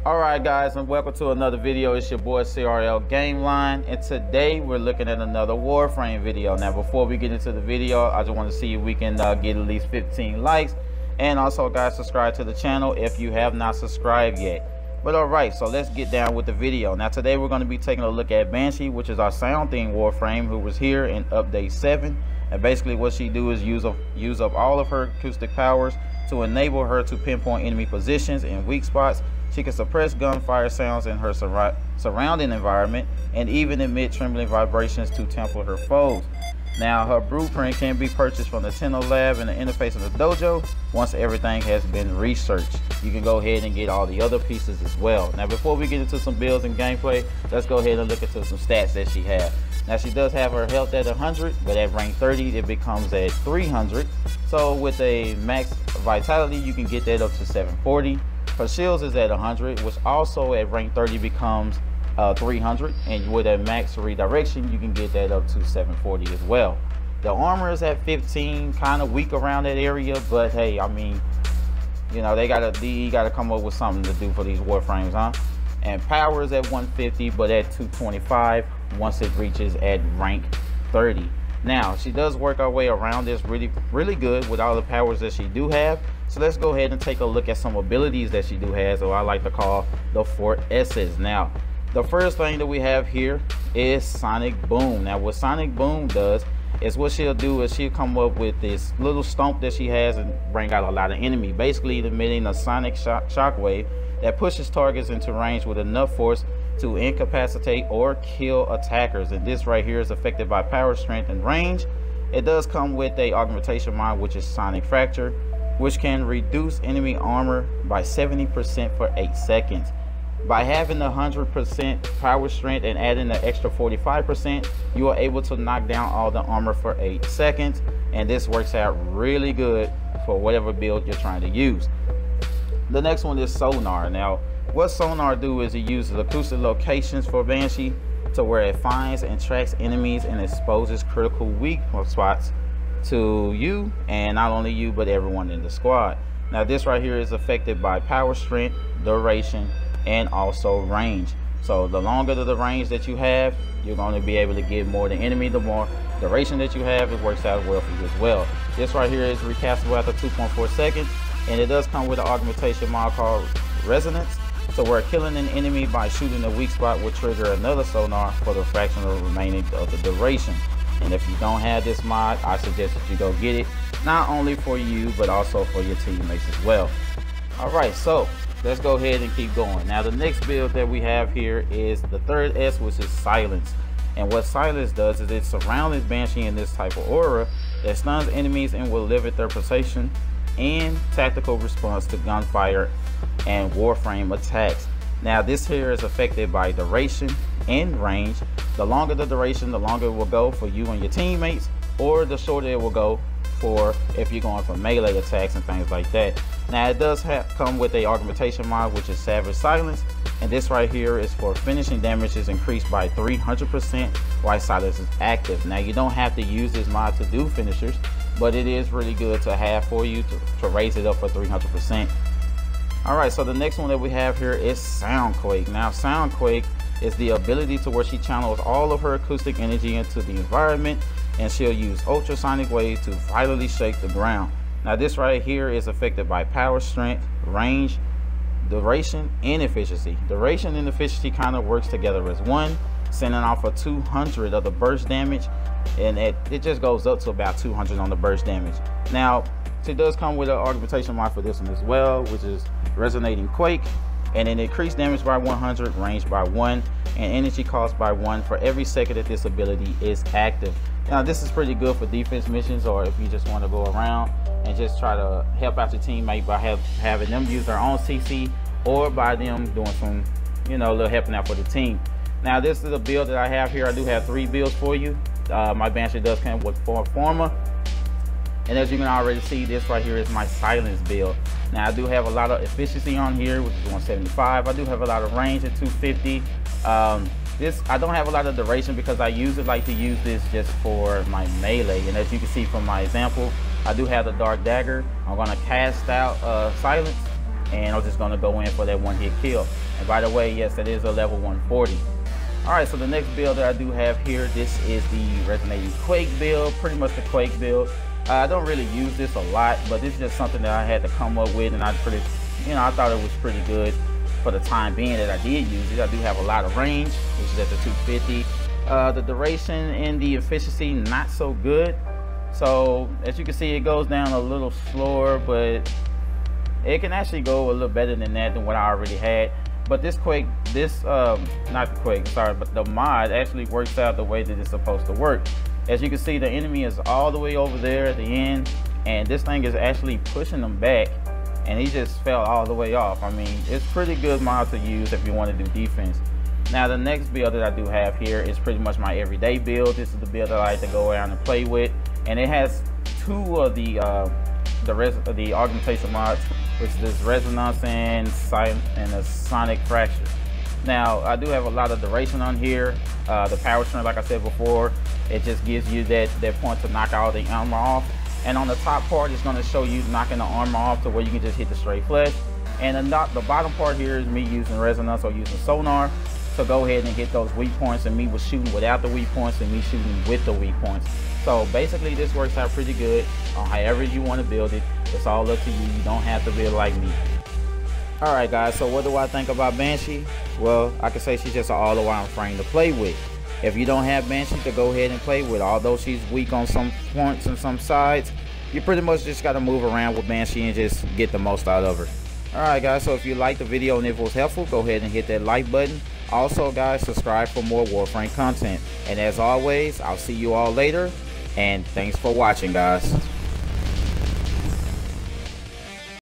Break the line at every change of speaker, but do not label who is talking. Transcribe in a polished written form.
Alright guys, and welcome to another video. It's your boy CRL Gameline, and today we're looking at another Warframe video. Now before we get into the video, I just want to see if we can get at least 15 likes, and also guys, subscribe to the channel if you have not subscribed yet. But alright, so let's get down with the video. Now today we're going to be taking a look at Banshee, which is our sound theme Warframe, who was here in update 7. And basically what she do is use up all of her acoustic powers to enable her to pinpoint enemy positions and weak spots. She can suppress gunfire sounds in her surrounding environment and even emit trembling vibrations to temper her foes. Now her blueprint can be purchased from the Tenno Lab in the interface of the dojo. Once everything has been researched, you can go ahead and get all the other pieces as well. Now before we get into some builds and gameplay, let's go ahead and look into some stats that she has. Now she does have her health at 100, but at rank 30 it becomes at 300. So with a max vitality you can get that up to 740. Her shields is at 100, which also at rank 30 becomes 300, and with a max redirection you can get that up to 740 as well. The armor is at 15, kind of weak around that area, but hey, I mean, you know, DE gotta come up with something to do for these Warframes, huh? And power is at 150, but at 225 once it reaches at rank 30. Now she does work her way around this really good with all the powers that she do have. So let's go ahead and take a look at some abilities that she do has, or I like to call the 4 S's. Now the first thing that we have here is Sonic Boom. Now what Sonic Boom does is, what she'll do is she'll come up with this little stomp that she has and bring out a lot of enemy, basically emitting a sonic shockwave that pushes targets into range with enough force to incapacitate or kill attackers. And this right here is affected by power, strength, and range. It does come with a augmentation mod, which is Sonic Fracture, which can reduce enemy armor by 70% for 8 seconds. By having the 100% power strength and adding the extra 45%, you are able to knock down all the armor for 8 seconds. And this works out really good for whatever build you're trying to use. The next one is Sonar. Now what Sonar do is it uses acoustic locations for Banshee to where it finds and tracks enemies and exposes critical weak spots to you, and not only you but everyone in the squad. Now this right here is affected by power, strength, duration, and also range. So the longer the range that you have, you're going to be able to get more than enemy. The more duration that you have, it works out well for you as well. This right here is recastable after 2.4 seconds, and it does come with an augmentation mod called Resonance, so where killing an enemy by shooting a weak spot will trigger another sonar for the fractional remaining of the duration. And if you don't have this mod, I suggest that you go get it, not only for you but also for your teammates as well. Alright, so let's go ahead and keep going. Now the next build that we have here is the third S, which is Silence. And what Silence does is it surrounds Banshee in this type of aura that stuns enemies and will limit their precision and tactical response to gunfire and Warframe attacks. Now this here is affected by duration and range. The longer the duration, the longer it will go for you and your teammates, or the shorter it will go for if you're going for melee attacks and things like that. Now it does come with a augmentation mod, which is Savage Silence, and this right here is for finishing damage is increased by 300% while Silence is active. Now you don't have to use this mod to do finishers, but it is really good to have for you to raise it up for 300%. Alright, so the next one that we have here is Soundquake. Now Soundquake is the ability to where she channels all of her acoustic energy into the environment, and she'll use ultrasonic waves to violently shake the ground. Now this right here is affected by power, strength, range, duration, and efficiency. Duration and efficiency kind of works together as one, sending off a 200 of the burst damage, and it just goes up to about 200 on the burst damage. Now she does come with an augmentation mod for this one as well, which is Resonating Quake, and it increased damage by 100, range by 1, and energy cost by 1 for every second that this ability is active. Now this is pretty good for defense missions, or if you just want to go around and just try to help out your teammate by having them use their own CC, or by them doing some, you know, little helping out for the team. Now this is a build that I have here. I do have 3 builds for you. My Banshee does come with 4 Forma, and as you can already see, this right here is my Silence build. Now I do have a lot of efficiency on here, which is 175. I do have a lot of range at 250. I don't have a lot of duration because I usually like to use this just for my melee. And as you can see from my example, I do have the Dark Dagger. I'm going to cast out Silence, and I'm just gonna go in for that one hit kill. And by the way, yes, it is a level 140. Alright, so the next build that I do have here, this is the Resonating Quake build, pretty much the Quake build. I don't really use this a lot, but this is just something that I had to come up with, and I thought it was pretty good for the time being that I did use it. I do have a lot of range, which is at the 250. The duration and the efficiency, not so good. So as you can see, it goes down a little slower, but it can actually go a little better than that, than what I already had. But this Quake, not the Quake, sorry, but the mod actually works out the way that it's supposed to work. As you can see, the enemy is all the way over there at the end, and this thing is actually pushing them back, and he just fell all the way off. I mean, it's pretty good mod to use if you want to do defense. Now the next build that I do have here is pretty much my everyday build. This is the build that I like to go around and play with, and it has two of the augmentation mods, which is Resonance and a Sonic Fracture. Now I do have a lot of duration on here. The power string, like I said before, it just gives you that point to knock all the armor off, and on the top part it's going to show you knocking the armor off to where you can just hit the straight flesh. And the bottom part here is me using Resonance or using sonar to go ahead and hit those weak points, and me was shooting without the weak points and me shooting with the weak points. So basically this works out pretty good on however you want to build it. It's all up to you. You don't have to build like me. Alright guys, so what do I think about Banshee? Well, I can say she's just an all-around frame to play with. If you don't have Banshee to go ahead and play with, although she's weak on some points and some sides, you pretty much just got to move around with Banshee and just get the most out of her. Alright guys, so if you liked the video and if it was helpful, go ahead and hit that like button. Also guys, subscribe for more Warframe content. And as always, I'll see you all later, and thanks for watching guys.